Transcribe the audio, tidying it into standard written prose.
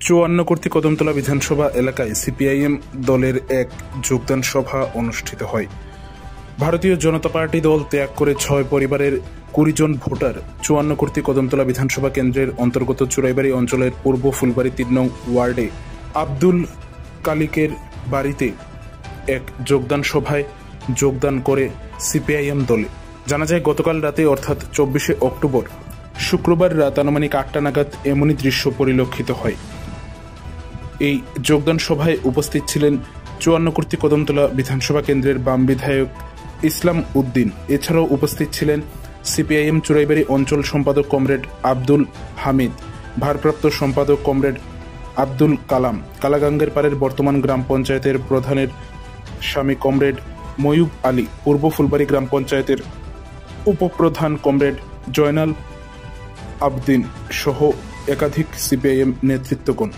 54 কর্তৃক কদমতলা বিধানসভা এলাকায় সিপিআইএম দলের এক যোগদান সভা অনুষ্ঠিত হয়। ভারতীয় জনতা পার্টি দল ত্যাগ করে 6 পরিবারের 20 জন ভোটার 54 কর্তৃক কদমতলা বিধানসভা কেন্দ্রের অন্তর্গত চুরাইবাড়ি অঞ্চলের পূর্ব ফুলবাড়ি 3 নং ওয়ার্ডে আব্দুল কালিকের বাড়িতে এক যোগদান সভায় যোগদান করে সিপিআইএম দলে। জানা যায় গতকাল রাতে অর্থাৎ 24শে অক্টোবর শুক্রবার রাত আনুমানিক 8টা নাগাদ এমনই দৃশ্য পরিলক্ষিত হয়। এই যোগদান সভায় উপস্থিত ছিলেন 54 কর্তৃক কদমতলা বিধানসভা কেন্দ্রের বাম বিধায়ক ইসলাম উদ্দিন। এছাড়াও উপস্থিত ছিলেন সিপিআইএম চুরাইবাড়ি অঞ্চল সম্পাদক কমরেড আব্দুল হামিদ, ভারপ্রাপ্ত সম্পাদক কমরেড আব্দুল কালাম, কালাগাঙ্গের পাড়ের বর্তমান গ্রাম পঞ্চায়েতের প্রধানের স্বামী কমরেড ময়ুব আলী, পূর্ব ফুলবাড়ি গ্রাম পঞ্চায়েতের উপপ্রধান কমরেড জয়নাল আবদিন সহ একাধিক সিপিআইএম নেতৃত্বগণ।